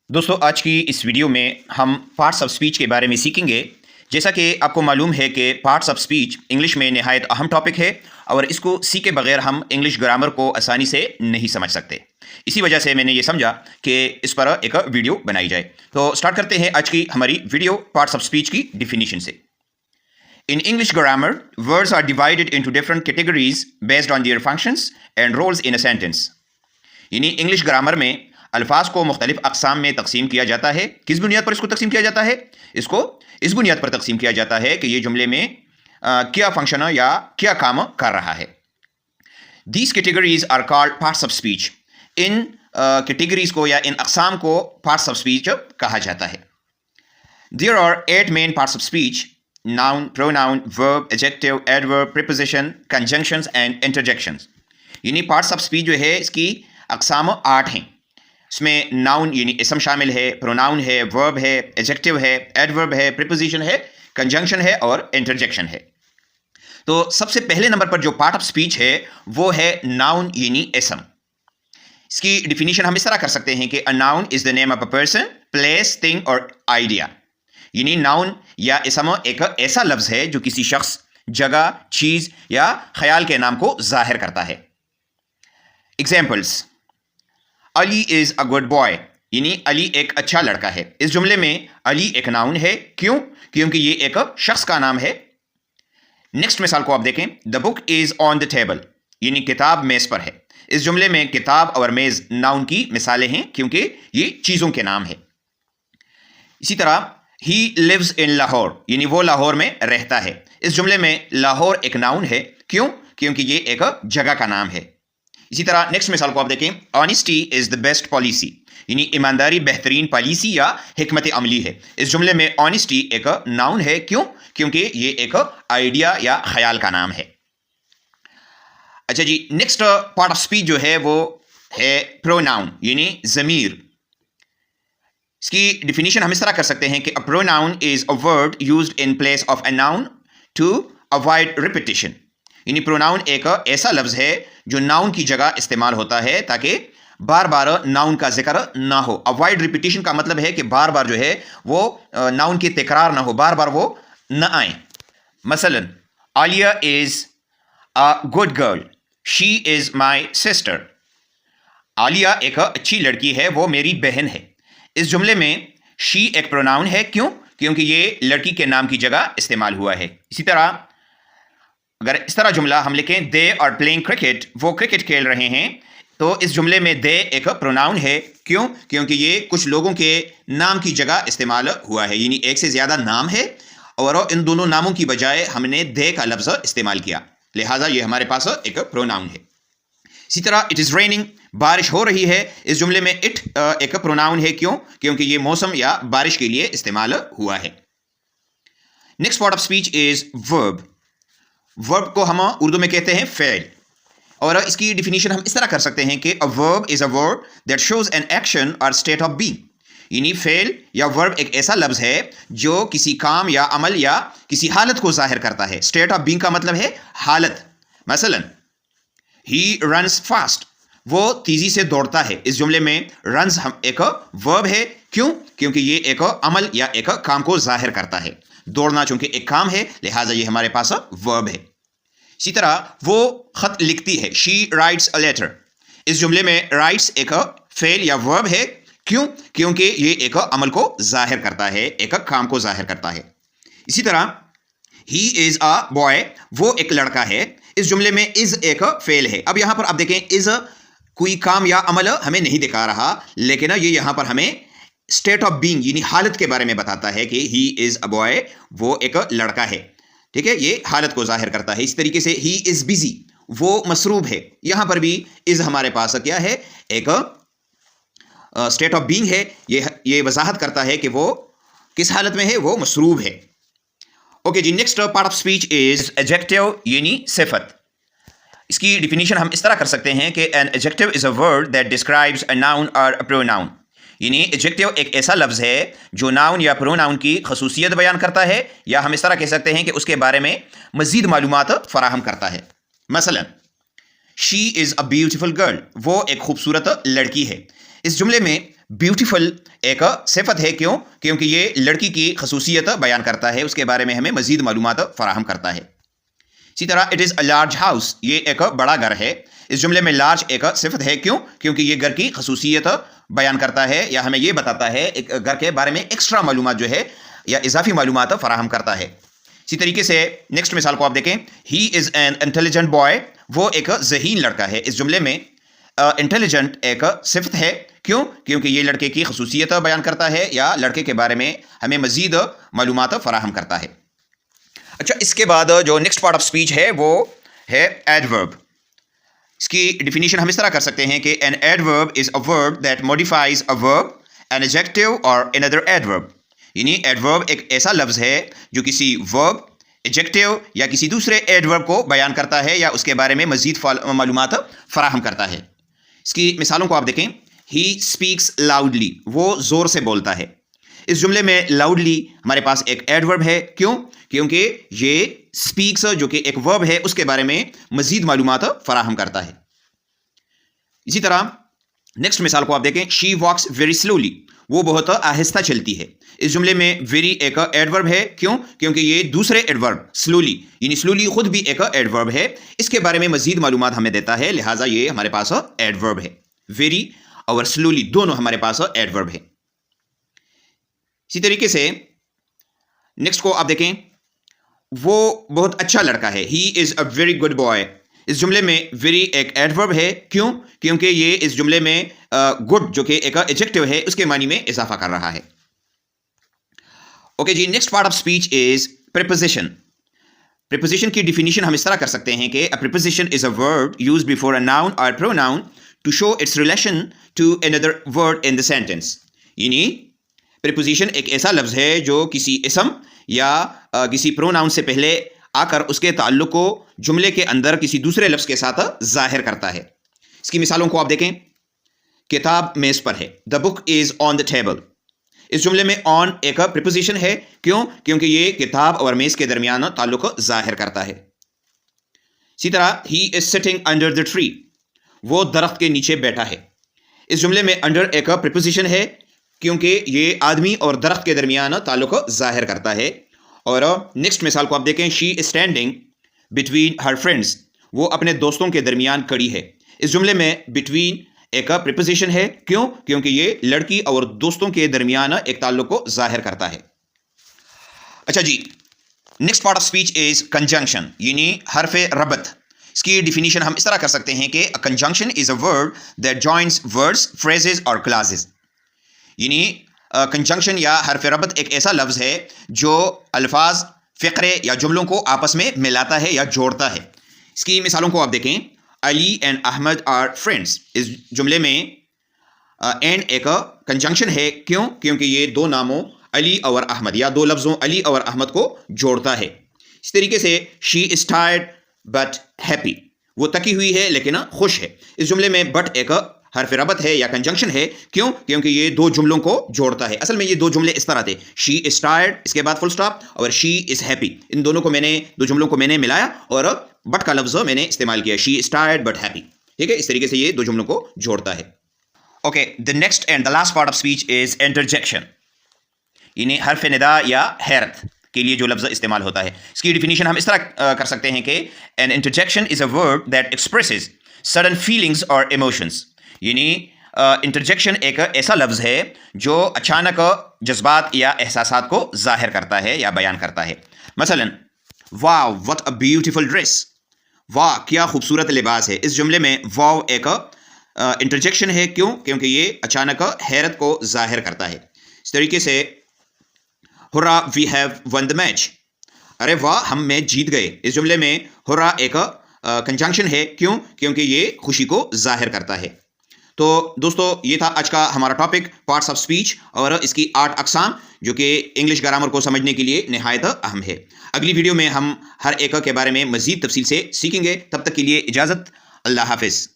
دوستو آج کی اس ویڈیو میں ہم پارٹس آف سپیچ کے بارے میں سیکھیں گے. جیسا کہ آپ کو معلوم ہے کہ پارٹس آف سپیچ انگلش میں نہایت اہم ٹاپک ہے اور اس کو سیکھے بغیر ہم انگلش گرامر کو آسانی سے نہیں سمجھ سکتے. اسی وجہ سے میں نے یہ سمجھا کہ اس پر ایک ویڈیو بنائی جائے. تو سٹارٹ کرتے ہیں آج کی ہماری ویڈیو پارٹس آف سپیچ کی ڈیفینیشن سے. In English grammar, words are divided into different categories based on their functions and roles in a sentence. یعنی انگلش گرامر میں الفاظ کو مختلف اقسام میں تقسیم کیا جاتا ہے. کس بنیاد پر اس کو تقسیم کیا جاتا ہے؟ اس کو اس بنیاد پر تقسیم کیا جاتا ہے کہ یہ جملے میں کیا فنکشن یا کیا کام کر رہا ہے. These categories are called parts of speech. In categories کو یا ان اقسام کو parts of speech کہا جاتا ہے. There are 8 main parts of speech: noun, pronoun, verb, adjective, adverb, preposition, conjunctions and interjections. یعنی parts of speech جو ہے اس کی اقسام 8 ہیں. اس میں ناؤن یعنی اسم شامل ہے، پروناؤن ہے، ورب ہے، ایڈجیکٹو ہے، ایڈورب ہے، پریپوزیشن ہے، کنجنکشن ہے اور انٹرجیکشن ہے. تو سب سے پہلے نمبر پر جو پارٹ آف سپیچ ہے وہ ہے ناؤن یعنی اسم. اس کی ڈیفینیشن ہم اس طرح کر سکتے ہیں کہ a noun is the name of a person, place, thing or idea. یعنی ناؤن یا اسم ایک ایسا لفظ ہے جو کسی شخص، جگہ، چیز یا خیال کے نام کو ظاہر کرتا ہے. Examples: Ali is a good boy, یعنی علی ایک اچھا لڑکا ہے. اس جملے میں علی ایک ناؤن ہے. کیوں؟ کیونکہ یہ ایک شخص کا نام ہے. نیکسٹ مثال کو آپ دیکھیں. دا بک از آن دا ٹیبل، یعنی کتاب میز پر ہے. اس جملے میں کتاب اور میز ناؤن کی مثالیں ہیں کیونکہ یہ چیزوں کے نام ہے. اسی طرح ہی لیوز ان لاہور، یعنی وہ لاہور میں رہتا ہے. اس جملے میں لاہور ایک ناؤن ہے. کیوں؟ کیونکہ یہ ایک جگہ کا نام ہے. اسی طرح نیکسٹ مثال کو آپ دیکھیں. Honesty is the best policy, یعنی ایمانداری بہترین پالیسی یا حکمت عملی ہے. اس جملے میں آنیسٹی ایک ناؤن ہے. کیوں؟ کیونکہ یہ ایک آئیڈیا یا خیال کا نام ہے. اچھا جی، نیکسٹ پارٹ آف اسپیچ جو ہے وہ ہے پروناؤن یعنی ضمیر. اس کی ڈیفینیشن ہم اس طرح کر سکتے ہیں کہ a pronoun is a word used in place of a noun to avoid repetition. یعنی پروناؤن ایک ایسا لفظ ہے جو ناؤن کی جگہ استعمال ہوتا ہے تاکہ بار بار ناؤن کا ذکر نہ ہو. اوائڈ ریپیٹیشن کا مطلب ہے کہ بار بار جو ہے وہ ناؤن کی تکرار نہ ہو، بار بار وہ نہ آئیں. مثلا عالیہ از a good girl, she is my sister. عالیہ ایک اچھی لڑکی ہے، وہ میری بہن ہے. اس جملے میں she ایک پروناؤن ہے. کیوں؟ کیونکہ یہ لڑکی کے نام کی جگہ استعمال ہوا ہے. اسی طرح اگر اس طرح جملہ ہم لکھیں دے آر پلینگ کرکٹ، وہ کرکٹ کھیل رہے ہیں، تو اس جملے میں دے ایک پروناؤن ہے. کیوں؟ کیونکہ یہ کچھ لوگوں کے نام کی جگہ استعمال ہوا ہے، یعنی ایک سے زیادہ نام ہے اور ان دونوں ناموں کی بجائے ہم نے دے کا لفظ استعمال کیا، لہٰذا یہ ہمارے پاس ایک پروناؤن ہے. اسی طرح اٹ از ریننگ، بارش ہو رہی ہے. اس جملے میں اٹ ایک پروناؤن ہے. کیوں؟ کیونکہ یہ موسم یا بارش کے لیے استعمال ہوا ہے. نیکسٹ پارٹ آف اسپیچ از ورب. ورب کو ہم اردو میں کہتے ہیں فعل، اور اس کی ڈیفینیشن ہم اس طرح کر سکتے ہیں کہ a verb is a word that shows an action or state of being. یعنی فعل یا ورب ایک ایسا لفظ ہے جو کسی کام یا عمل یا کسی حالت کو ظاہر کرتا ہے. state of being کا مطلب ہے حالت. مثلا he runs fast، وہ تیزی سے دوڑتا ہے. اس جملے میں runs ایک ورب ہے. کیوں؟ کیونکہ یہ ایک عمل یا ایک کام کو ظاہر کرتا ہے. دوڑنا چونکہ ایک کام ہے لہٰذا یہ ہمارے پاس ورب ہے. اسی طرح وہ خط لکھتی ہے. she writes a letter. اس جملے میں writes ایک فعل یا ورب ہے. کیوں؟ کیونکہ یہ ایک عمل کو ظاہر کرتا ہے، ایک کام کو ظاہر کرتا ہے. اسی طرح he is a boy، وہ ایک لڑکا ہے. اس جملے میں is ایک فعل ہے. اب یہاں پر آپ دیکھیں is کوئی کام یا عمل ہمیں نہیں دکھا رہا، لیکن یہ یہاں پر ہمیں state of being یعنی حالت کے بارے میں بتاتا ہے کہ he is a boy، وہ ایک لڑکا ہے. ٹھیک ہے، یہ حالت کو ظاہر کرتا ہے. اس طریقے سے he is busy، وہ مصروف ہے. یہاں پر بھی is ہمارے پاس کیا ہے؟ ایک state of being ہے. یہ وضاحت کرتا ہے کہ وہ کس حالت میں ہے، وہ مصروف ہے. اوکے جی، next part of speech is adjective یعنی صفت. اس کی ڈیفینیشن ہم اس طرح کر سکتے ہیں کہ an adjective is a word that describes a noun or a pronoun. یعنی ایڈجیکٹو ایک ایسا لفظ ہے جو ناؤن یا پروناؤن کی خصوصیت بیان کرتا ہے، یا ہم اس طرح کہہ سکتے ہیں کہ اس کے بارے میں مزید معلومات فراہم کرتا ہے. مثلا شی از اے بیوٹیفل گرل، وہ ایک خوبصورت لڑکی ہے. اس جملے میں بیوٹیفل ایک صفت ہے، کیوں؟ کیونکہ یہ لڑکی کی خصوصیت بیان کرتا ہے، اس کے بارے میں ہمیں مزید معلومات فراہم کرتا ہے۔ اسی طرح it is a large house, یہ ایک بڑا گھر ہے۔ اس جملے میں لارج ایک صفت ہے، کیوں؟ کیونکہ یہ گھر کی خصوصیت بیان کرتا ہے یا ہمیں یہ بتاتا ہے، ایک گھر کے بارے میں ایکسٹرا معلومات جو ہے یا اضافی معلومات فراہم کرتا ہے۔ اسی طریقے سے نیکسٹ مثال کو آپ دیکھیں، ہی از این انٹیلیجنٹ بوائے، وہ ایک ذہین لڑکا ہے۔ اس جملے میں انٹیلیجنٹ ایک صفت ہے، کیوں؟ کیونکہ یہ لڑکے کی خصوصیت بیان کرتا ہے یا لڑکے کے بارے میں ہمیں مزید معلومات فراہم کرتا ہے۔ اچھا، اس کے بعد جو نیکسٹ پارٹ آف اسپیچ ہے وہ ہے ایڈورب۔ اس کی ڈیفینیشن ہم اس طرح کر سکتے ہیں کہ این ایڈورب از اے ورب دیٹ موڈیفائز اے ورب، این ایڈجیکٹو اور another ایڈورب۔ یعنی ایڈورب ایک ایسا لفظ ہے جو کسی ورب، ایڈجیکٹو یا کسی دوسرے ایڈورب کو بیان کرتا ہے یا اس کے بارے میں مزید معلومات فراہم کرتا ہے۔ اس کی مثالوں کو آپ دیکھیں، ہی اسپیکس لاؤڈلی، وہ زور سے بولتا ہے۔ اس جملے میں لاؤڈلی ہمارے پاس ایک ایڈورب ہے، کیوں؟ کیونکہ یہ اسپیکس جو کہ ایک ورب ہے اس کے بارے میں مزید معلومات فراہم کرتا ہے۔ اسی طرح نیکسٹ مثال کو آپ دیکھیں، شی واکس ویری سلولی، وہ بہت آہستہ چلتی ہے۔ اس جملے میں ویری ایک ایڈورب ہے، کیوں؟ کیونکہ یہ دوسرے ایڈورب سلولی، یعنی سلولی خود بھی ایک ایڈورب ہے، اس کے بارے میں مزید معلومات ہمیں دیتا ہے، لہٰذا یہ ہمارے پاس ایڈورب ہے۔ ویری اور سلولی دونوں ہمارے پاس ایڈورب ہے۔ اسی طریقے سے نیکسٹ کو آپ دیکھیں، وہ بہت اچھا لڑکا ہے، ہی از اے ویری گڈ بوائے۔ اس جملے میں ویری ایک ایڈورب ہے، کیوں؟ کیونکہ یہ اس جملے میں گڈ جو کہ ایک ایڈجیکٹو ہے اس کے معنی میں اضافہ کر رہا ہے۔ اوکے جی، next part of speech is preposition. Preposition کی ڈیفینیشن ہم اس طرح کر سکتے ہیں کہ a preposition is a word used before a noun or pronoun to show its relation to another word in the sentence. یعنی پریپوزیشن ایک ایسا لفظ ہے جو کسی اسم یا کسی پروناؤن سے پہلے آ کر اس کے تعلق کو جملے کے اندر کسی دوسرے لفظ کے ساتھ ظاہر کرتا ہے۔ اس کی مثالوں کو آپ دیکھیں، کتاب میز پر ہے، دا بک از آن دا ٹیبل۔ اس جملے میں آن ایک پریپوزیشن ہے، کیوں؟ کیونکہ یہ کتاب اور میز کے درمیان تعلق ظاہر کرتا ہے۔ اسی طرح ہی is sitting under the tree, وہ درخت کے نیچے بیٹھا ہے۔ اس جملے میں انڈر ایک پریپوزیشن ہے، کیونکہ یہ آدمی اور درخت کے درمیان تعلق ظاہر کرتا ہے۔ اور نیکسٹ مثال کو آپ دیکھیں، she is standing between her friends, وہ اپنے دوستوں کے درمیان کھڑی ہے۔ اس جملے میں بٹوین ایک پریپوزیشن ہے، کیوں؟ کیونکہ یہ لڑکی اور دوستوں کے درمیان ایک تعلق کو ظاہر کرتا ہے۔ اچھا جی، next part of speech is conjunction, یعنی حرف ربط۔ اس کی ڈیفینیشن ہم اس طرح کر سکتے ہیں کہ conjunction is a word that joins words, phrases اور کلازز۔ یعنی کنجنکشن یا حرف ربط ایک ایسا لفظ ہے جو الفاظ، فقرے یا جملوں کو آپس میں ملاتا ہے یا جوڑتا ہے۔ اس کی مثالوں کو آپ دیکھیں، علی اینڈ احمد آر فرینڈس۔ اس جملے میں اینڈ ایک کنجنکشن ہے، کیوں؟ کیونکہ یہ دو ناموں علی اور احمد یا دو لفظوں علی اور احمد کو جوڑتا ہے۔ اس طریقے سے شی از ٹائرڈ بٹ ہیپی، وہ تکی ہوئی ہے لیکن خوش ہے۔ اس جملے میں بٹ ایک حرف ربط ہے یا کنجنکشن ہے، کیوں؟ کیونکہ یہ دو جملوں کو جوڑتا ہے۔ اصل میں یہ دو جملے اس طرح تھے، شی از ٹائرڈ اس کے بعد فل سٹاپ اور شی از ہیپی، ان دونوں کو دو جملوں کو میں نے ملایا اور بٹ کا لفظ میں نے استعمال کیا، شی از ٹائرڈ بٹ ہیپی۔ ٹھیک ہے، اس طریقے سے یہ دو جملوں کو جوڑتا ہے۔ Okay, the next and the last part of speech is interjection, یعنی حرف ندا یا حیرت کے لیے جو لفظ استعمال ہوتا ہے۔ اس کی ڈیفینیشن ہم اس طرح کر سکتے ہیں کہ an interjection is a word that expresses sudden feelings اور ایموشنس۔ یعنی انٹرجیکشن ایک ایسا لفظ ہے جو اچانک جذبات یا احساسات کو ظاہر کرتا ہے یا بیان کرتا ہے۔ مثلا واو وٹ اے بیوٹیفل ڈریس، واہ کیا خوبصورت لباس ہے۔ اس جملے میں واو ایک انٹرجیکشن ہے، کیوں؟ کیونکہ یہ اچانک حیرت کو ظاہر کرتا ہے۔ اس طریقے سے hurrah we have won the match, ارے واہ ہم میچ جیت گئے۔ اس جملے میں ہرا ایک کنجنکشن ہے، کیوں؟ کیونکہ یہ خوشی کو ظاہر کرتا ہے۔ تو دوستو، یہ تھا آج کا ہمارا ٹاپک پارٹس آف اسپیچ اور اس کی 8 اقسام، جو کہ انگلش گرامر کو سمجھنے کے لیے نہایت اہم ہے۔ اگلی ویڈیو میں ہم ہر ایک کے بارے میں مزید تفصیل سے سیکھیں گے۔ تب تک کے لیے اجازت، اللہ حافظ۔